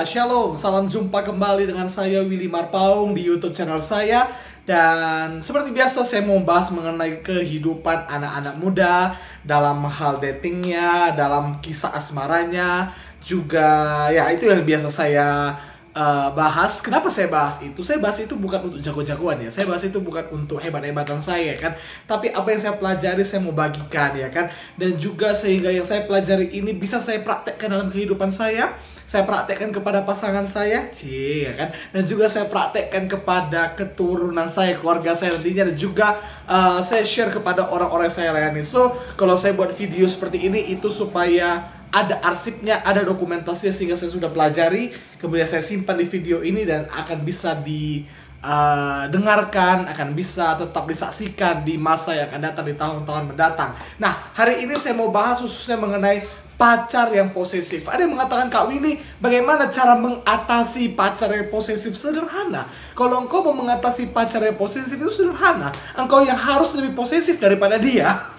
Shalom, salam jumpa kembali dengan saya Willy Marpaung di YouTube channel saya. Dan seperti biasa saya mau bahas mengenai kehidupan anak-anak muda dalam hal datingnya, dalam kisah asmaranya. Juga ya itu yang biasa saya bahas. Kenapa saya bahas itu? Saya bahas itu bukan untuk jago-jagoan ya. Saya bahas itu bukan untuk hebat-hebatan saya kan. Tapi apa yang saya pelajari saya mau bagikan ya kan. Dan juga sehingga yang saya pelajari ini bisa saya praktekkan dalam kehidupan saya. Saya praktekkan kepada pasangan saya, ya kan? Dan juga saya praktekkan kepada keturunan saya, keluarga saya nantinya. Dan juga saya share kepada orang-orang yang saya layani. So, kalau saya buat video seperti ini itu supaya ada arsipnya, ada dokumentasinya sehingga saya sudah pelajari, kemudian saya simpan di video ini dan akan bisa didengarkan, akan bisa tetap disaksikan di masa yang akan datang, di tahun-tahun mendatang. Nah, hari ini saya mau bahas khususnya mengenai pacar yang posesif. Ada yang mengatakan, Kak Willy, bagaimana cara mengatasi pacar yang posesif? Sederhana. Kalau engkau mau mengatasi pacar yang posesif itu sederhana. Engkau yang harus lebih posesif daripada dia.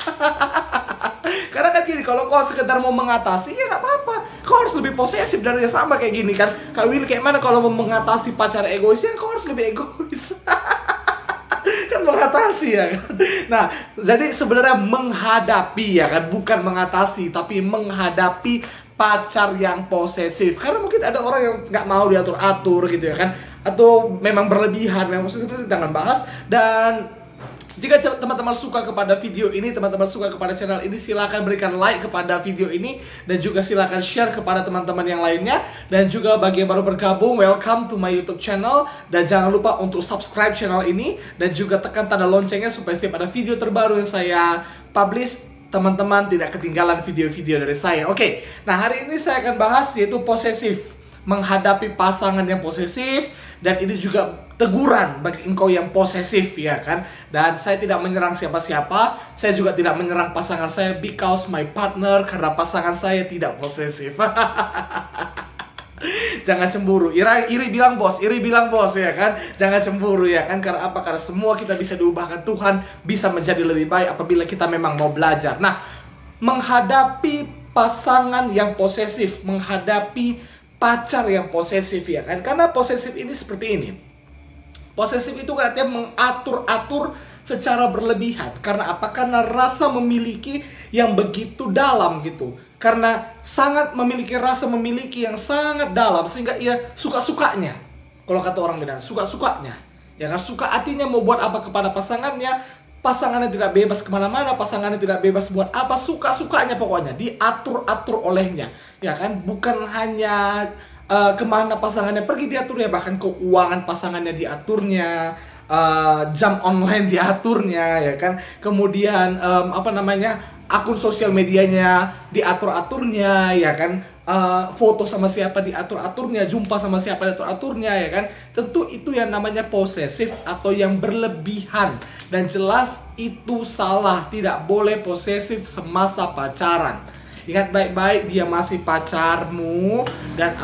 Karena kan gini, kalau kau sekedar mau mengatasi, ya gak apa-apa. Kau harus lebih posesif dari dia, sama kayak gini kan. Kak Willy, kayak mana kalau mau mengatasi pacar egois? Ya kau harus lebih egois. Kan mengatasi ya kan. Nah, jadi sebenarnya menghadapi ya kan, bukan mengatasi, tapi menghadapi pacar yang posesif. Karena mungkin ada orang yang nggak mau diatur-atur gitu ya kan, atau memang berlebihan, memang posesif, itu jangan bahas. Dan jika teman-teman suka kepada video ini, teman-teman suka kepada channel ini, silahkan berikan like kepada video ini. Dan juga silahkan share kepada teman-teman yang lainnya. Dan juga bagi yang baru bergabung, welcome to my YouTube channel. Dan jangan lupa untuk subscribe channel ini. Dan juga tekan tanda loncengnya supaya setiap ada video terbaru yang saya publish, teman-teman tidak ketinggalan video-video dari saya. Oke, nah hari ini saya akan bahas yaitu posesif. Menghadapi pasangan yang posesif. Dan ini juga teguran bagi engkau yang posesif ya kan. Dan saya tidak menyerang siapa-siapa. Saya juga tidak menyerang pasangan saya because my partner, karena pasangan saya tidak posesif. Jangan cemburu. Iri bilang bos ya kan. Jangan cemburu ya kan. Karena apa? Karena semua kita bisa diubahkan. Tuhan bisa menjadi lebih baik apabila kita memang mau belajar. Nah, menghadapi pasangan yang posesif, menghadapi pacar yang posesif ya kan. Karena posesif ini seperti ini. Posesif itu kan artinya mengatur-atur secara berlebihan. Karena apa? Karena rasa memiliki yang begitu dalam gitu. Karena sangat memiliki rasa memiliki yang sangat dalam, sehingga ia suka-sukanya. Kalau kata orang Medan, suka-sukanya. Ya kan, suka hatinya mau buat apa kepada pasangannya. Pasangannya tidak bebas kemana-mana, pasangannya tidak bebas buat apa, suka-sukanya pokoknya, diatur-atur olehnya, ya kan? Bukan hanya kemana pasangannya pergi diaturnya, bahkan keuangan pasangannya diaturnya, jam online diaturnya, ya kan? Kemudian akun sosial medianya diatur-aturnya, ya kan? Foto sama siapa diatur-aturnya, jumpa sama siapa diatur-aturnya, ya kan? Tentu itu yang namanya posesif atau yang berlebihan. Dan jelas itu salah, tidak boleh posesif semasa pacaran. Ingat baik-baik, dia masih pacarmu. Dan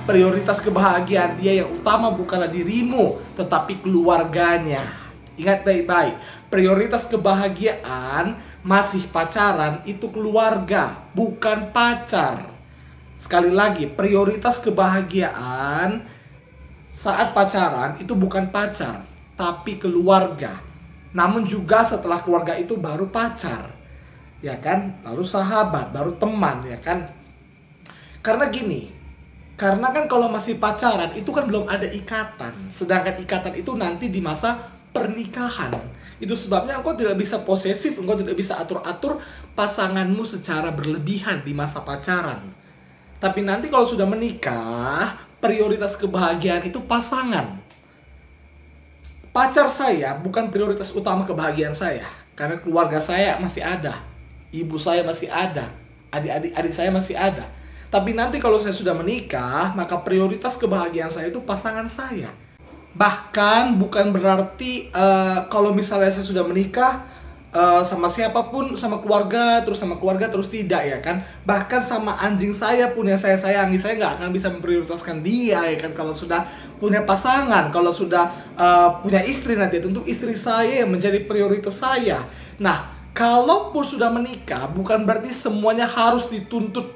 prioritas kebahagiaan dia yang utama bukanlah dirimu, tetapi keluarganya. Ingat baik-baik, prioritas kebahagiaan masih pacaran itu keluarga, bukan pacar. Sekali lagi, prioritas kebahagiaan saat pacaran itu bukan pacar, tapi keluarga. Namun juga setelah keluarga itu baru pacar, ya kan? Lalu sahabat, baru teman, ya kan? Karena gini, karena kan kalau masih pacaran itu kan belum ada ikatan. Sedangkan ikatan itu nanti di masa pernikahan. Itu sebabnya engkau tidak bisa posesif, engkau tidak bisa atur-atur pasanganmu secara berlebihan di masa pacaran. Tapi nanti kalau sudah menikah, prioritas kebahagiaan itu pasangan. Pacar saya bukan prioritas utama kebahagiaan saya. Karena keluarga saya masih ada, ibu saya masih ada, adik saya masih ada. Tapi nanti kalau saya sudah menikah, maka prioritas kebahagiaan saya itu pasangan saya. Bahkan bukan berarti kalau misalnya saya sudah menikah, sama siapapun, sama keluarga terus tidak ya kan. Bahkan sama anjing saya pun yang saya sayangi, saya nggak akan bisa memprioritaskan dia ya kan. Kalau sudah punya pasangan, kalau sudah punya istri nanti, tentu istri saya yang menjadi prioritas saya. Nah, kalaupun sudah menikah, bukan berarti semuanya harus dituntut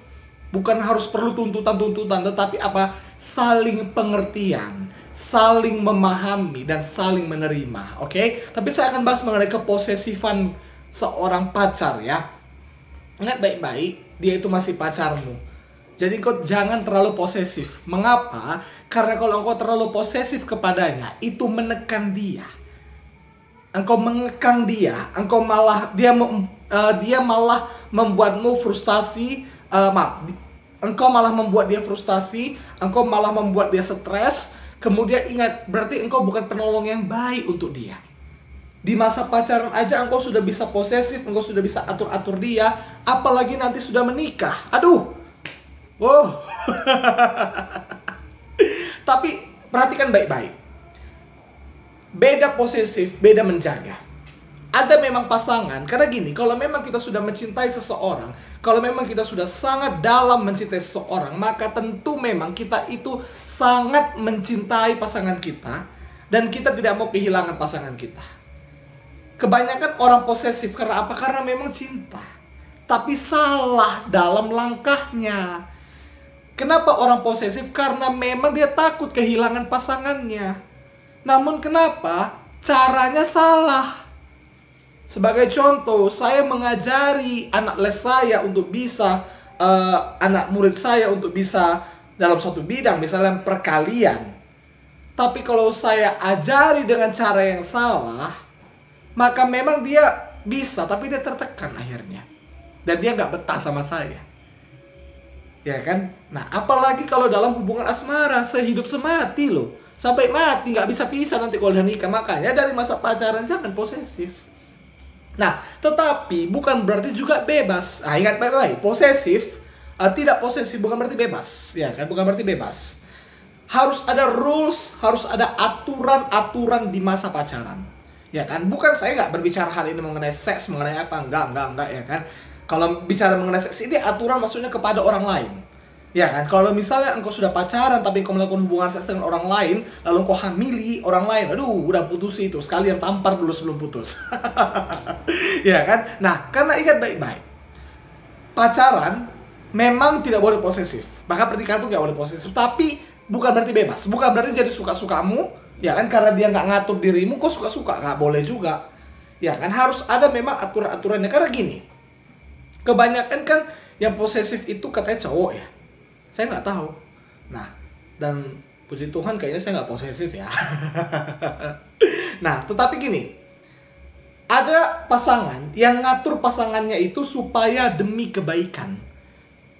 bukan harus perlu tuntutan-tuntutan, tetapi apa? Saling pengertian, saling memahami, dan saling menerima. Oke? Tapi saya akan bahas mengenai keposesifan seorang pacar ya. Ingat baik-baik, dia itu masih pacarmu. Jadi kau jangan terlalu posesif. Mengapa? Karena kalau engkau terlalu posesif kepadanya, itu menekan dia. Engkau mengekang dia, dia malah membuatmu frustasi. Engkau malah membuat dia frustasi, engkau malah membuat dia stres. Kemudian ingat, berarti engkau bukan penolong yang baik untuk dia. Di masa pacaran aja engkau sudah bisa posesif, engkau sudah bisa atur-atur dia, apalagi nanti sudah menikah. Aduh. Wow. Tapi perhatikan baik-baik. Beda posesif, beda menjaga. Ada memang pasangan, karena gini, kalau memang kita sudah mencintai seseorang, kalau memang kita sudah sangat dalam mencintai seseorang, maka tentu memang kita itu sangat mencintai pasangan kita, dan kita tidak mau kehilangan pasangan kita. Kebanyakan orang posesif karena apa? Karena memang cinta, tapi salah dalam langkahnya. Kenapa orang posesif? Karena memang dia takut kehilangan pasangannya. Namun kenapa? Caranya salah. Sebagai contoh, saya mengajari anak les saya untuk bisa, anak murid saya untuk bisa dalam suatu bidang, misalnya perkalian. Tapi kalau saya ajari dengan cara yang salah, maka memang dia bisa, tapi dia tertekan akhirnya. Dan dia nggak betah sama saya. Ya kan? Nah, apalagi kalau dalam hubungan asmara, sehidup semati loh. Sampai mati, nggak bisa pisah nanti kalau udah nikah. Makanya dari masa pacaran jangan posesif. Nah, tetapi bukan berarti juga bebas. Nah, ingat baik-baik, posesif, tidak posesif bukan berarti bebas. Ya kan, bukan berarti bebas. Harus ada rules, harus ada aturan-aturan di masa pacaran. Ya kan, bukan saya nggak berbicara hari ini mengenai seks, mengenai apa, enggak, ya kan. Kalau bicara mengenai seks ini aturan maksudnya kepada orang lain. Ya kan, kalau misalnya engkau sudah pacaran tapi engkau melakukan hubungan seks dengan orang lain, lalu engkau hamili orang lain, aduh, udah putus itu, sekalian tampar dulu sebelum putus. Ya kan? Nah, karena ingat baik-baik, pacaran memang tidak boleh posesif, bahkan pernikahan pun tidak boleh posesif, tapi bukan berarti bebas, bukan berarti jadi suka-sukamu, ya kan, karena dia nggak ngatur dirimu, kok suka-suka, nggak boleh juga. Ya kan, harus ada memang aturan-aturannya, karena gini, kebanyakan kan yang posesif itu katanya cowok ya. Saya nggak tahu. Nah, dan puji Tuhan kayaknya saya nggak posesif ya. Nah, tetapi gini, ada pasangan yang ngatur pasangannya itu supaya demi kebaikan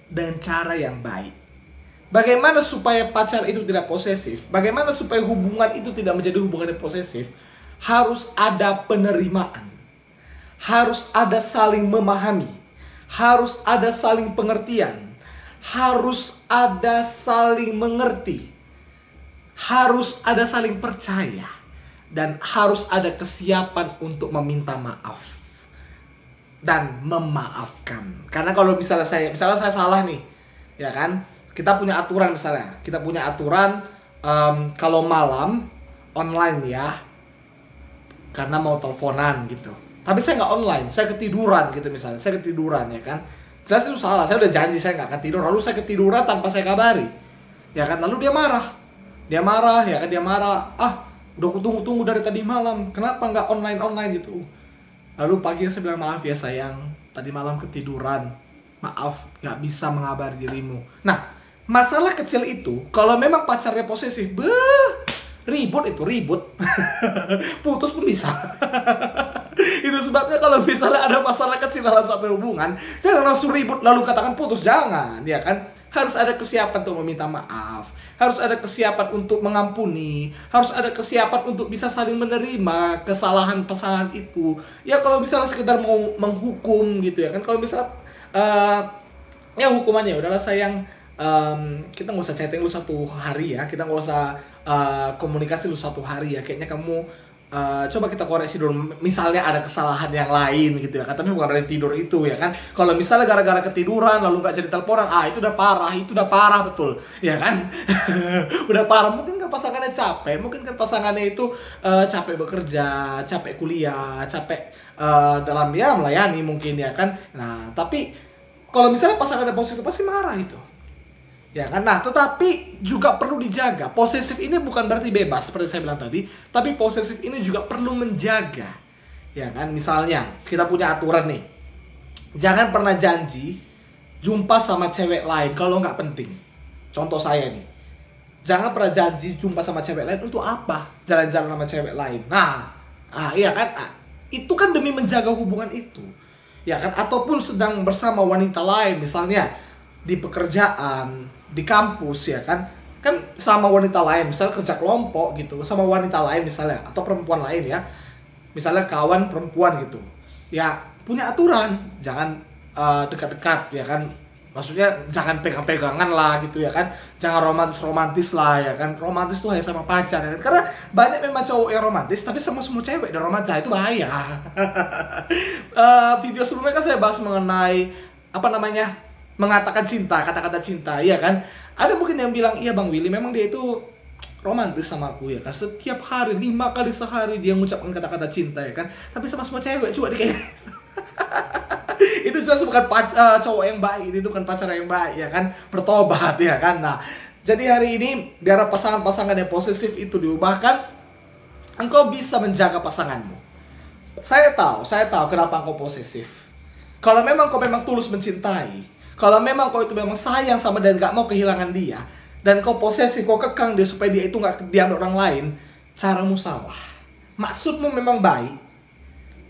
dan cara yang baik. Bagaimana supaya pacar itu tidak posesif? Bagaimana supaya hubungan itu tidak menjadi hubungan yang posesif? Harus ada penerimaan. Harus ada saling memahami. Harus ada saling pengertian. Harus ada saling mengerti, harus ada saling percaya, dan harus ada kesiapan untuk meminta maaf dan memaafkan. Karena kalau misalnya saya salah nih, ya kan, kita punya aturan misalnya, kalau malam online ya, karena mau teleponan gitu. Tapi saya nggak online, saya ketiduran gitu misalnya, ya kan. Jelas itu salah, saya udah janji saya nggak akan tidur, lalu saya ketiduran tanpa saya kabari, ya kan, lalu dia marah, ya kan, udah kutunggu-tunggu dari tadi malam, kenapa nggak online gitu, lalu pagi saya bilang, maaf ya sayang, tadi malam ketiduran, maaf nggak bisa mengabari dirimu. Nah, masalah kecil itu, kalau memang pacarnya posesif, ribut, putus pun bisa. Itu sebabnya kalau misalnya ada masalah kecil dalam satu hubungan, jangan langsung ribut lalu katakan putus, jangan, ya kan? Harus ada kesiapan untuk meminta maaf, harus ada kesiapan untuk mengampuni, harus ada kesiapan untuk bisa saling menerima kesalahan pasangan itu. Ya kalau misalnya sekedar mau menghukum gitu ya kan, kalau misalnya ya hukumannya udahlah sayang, kita nggak usah chatting lu 1 hari ya, kita nggak usah komunikasi lu 1 hari ya, kayaknya kamu coba kita koreksi dulu, misalnya ada kesalahan yang lain gitu ya kan, tapi bukan berarti tidur itu ya kan. Kalau misalnya gara-gara ketiduran lalu nggak jadi teleponan, itu udah parah betul ya kan. Udah parah, mungkin kan pasangannya capek, mungkin kan pasangannya itu capek bekerja, capek kuliah, capek dalam ya melayani mungkin ya kan. Nah, tapi kalau misalnya pasangannya positif pasti marah itu. Ya kan? Nah, tetapi juga perlu dijaga. Posesif ini bukan berarti bebas seperti saya bilang tadi, tapi posesif ini juga perlu menjaga. Ya kan? Misalnya, kita punya aturan nih. Jangan pernah janji jumpa sama cewek lain kalau nggak penting. Contoh saya nih. Jangan pernah janji jumpa sama cewek lain untuk apa? Jalan-jalan sama cewek lain. Nah, iya kan? Itu kan demi menjaga hubungan itu. Ya kan? Ataupun sedang bersama wanita lain, misalnya di pekerjaan, di kampus, ya kan sama wanita lain, misalnya kerja kelompok gitu sama wanita lain misalnya, atau perempuan lain ya, misalnya kawan perempuan gitu ya, punya aturan jangan dekat-dekat, ya kan, maksudnya jangan pegang-pegangan lah gitu, ya kan, jangan romantis lah, ya kan. Romantis tuh hanya sama pacar, ya kan? Karena banyak memang cowok yang romantis tapi sama semua cewek dan romantis, itu bahaya. Video sebelumnya kan saya bahas mengenai mengatakan cinta, kata-kata cinta, iya kan. Ada mungkin yang bilang, iya Bang Willy, memang dia itu romantis sama aku, ya kan. Setiap hari, 5 kali sehari dia mengucapkan kata-kata cinta, ya kan. Tapi sama semua cewek juga dia kayak itu jelas bukan cowok yang baik, itu bukan pacar yang baik, ya kan. Bertobat, ya kan. Nah, jadi hari ini biar pasangan-pasangan yang posesif itu diubahkan, engkau bisa menjaga pasanganmu. Saya tahu kenapa engkau posesif. Kalau memang kau memang tulus mencintai, kalau memang kau itu memang sayang sama dia, gak mau kehilangan dia, dan kau posesif, kau kekang dia supaya dia itu gak diambil orang lain, caramu salah. Maksudmu memang baik.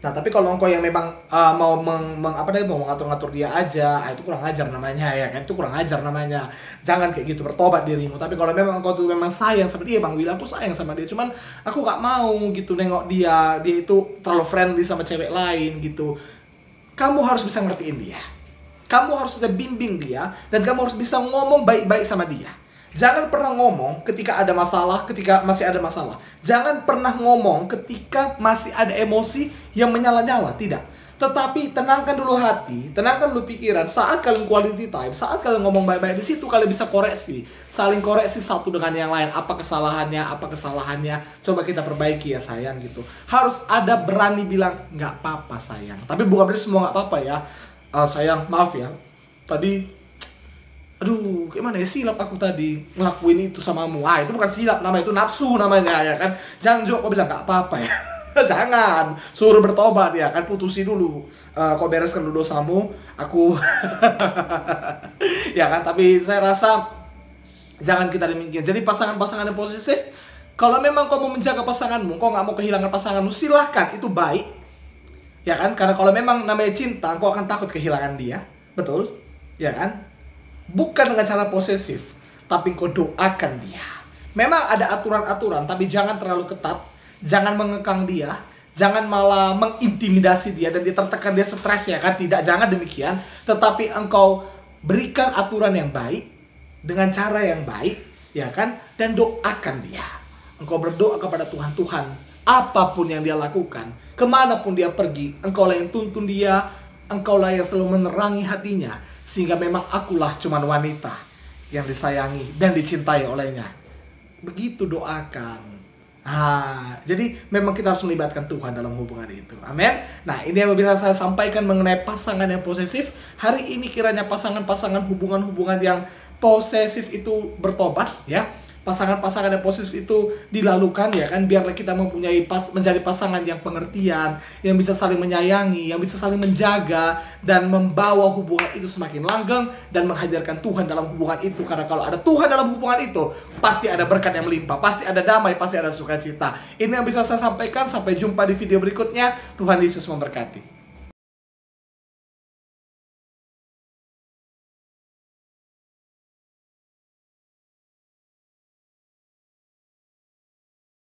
Nah, tapi kalau engkau yang memang mau mengatur-ngatur dia aja, itu kurang ajar namanya, ya kan? Itu kurang ajar namanya. Jangan kayak gitu, bertobat dirimu. Tapi kalau memang engkau tuh memang sayang sama dia, Bang Willy, aku sayang sama dia, cuman aku gak mau gitu nengok dia itu terlalu friendly sama cewek lain gitu. Kamu harus bisa ngertiin dia. Kamu harus bisa bimbing dia, dan kamu harus bisa ngomong baik-baik sama dia. Jangan pernah ngomong ketika ada masalah, ketika masih ada masalah. Jangan pernah ngomong ketika masih ada emosi yang menyala-nyala, tidak. Tetapi tenangkan dulu hati, tenangkan dulu pikiran. Saat kalian quality time, saat kalian ngomong baik-baik, di situ kalian bisa koreksi. Saling koreksi satu dengan yang lain. Apa kesalahannya, coba kita perbaiki ya sayang gitu. Harus ada berani bilang, nggak apa-apa sayang. Tapi bukan berarti semua nggak apa-apa ya. Sayang, maaf ya, tadi aduh gimana ya, silap aku tadi ngelakuin itu samamu. Itu bukan silap namanya, itu nafsu namanya, ya kan. Jangan juga kau bilang gak apa-apa ya. Jangan, suruh bertobat, ya kan. Putusi dulu, kau bereskan dulu dosamu, aku ya kan. Tapi saya rasa jangan kita demikian. Jadi pasangan-pasangan yang posesif, kalau memang kau mau menjaga pasanganmu, kau gak mau kehilangan pasanganmu, silahkan, itu baik, ya kan. Karena kalau memang namanya cinta, kau akan takut kehilangan dia, betul, ya kan. Bukan dengan cara posesif, tapi kau doakan dia. Memang ada aturan-aturan, tapi jangan terlalu ketat. Jangan mengekang dia, jangan malah mengintimidasi dia dan dia tertekan, dia stres, ya kan. Tidak, jangan demikian. Tetapi engkau berikan aturan yang baik, dengan cara yang baik, ya kan. Dan doakan dia. Engkau berdoa kepada Tuhan, Tuhan, apapun yang dia lakukan, kemanapun dia pergi, engkau lah yang tuntun dia, engkau lah yang selalu menerangi hatinya, sehingga memang akulah cuman wanita yang disayangi dan dicintai olehnya. Begitu doakan. Jadi memang kita harus melibatkan Tuhan dalam hubungan itu. Amin. Nah, ini yang bisa saya sampaikan mengenai pasangan yang posesif. Hari ini kiranya pasangan-pasangan, hubungan-hubungan yang posesif itu bertobat, ya. Pasangan-pasangan yang posesif itu dilalukan, ya kan. Biarlah kita mempunyai menjadi pasangan yang pengertian, yang bisa saling menyayangi, yang bisa saling menjaga, dan membawa hubungan itu semakin langgeng, dan menghadirkan Tuhan dalam hubungan itu. Karena kalau ada Tuhan dalam hubungan itu, pasti ada berkat yang melimpah, pasti ada damai, pasti ada sukacita. Ini yang bisa saya sampaikan. Sampai jumpa di video berikutnya. Tuhan Yesus memberkati.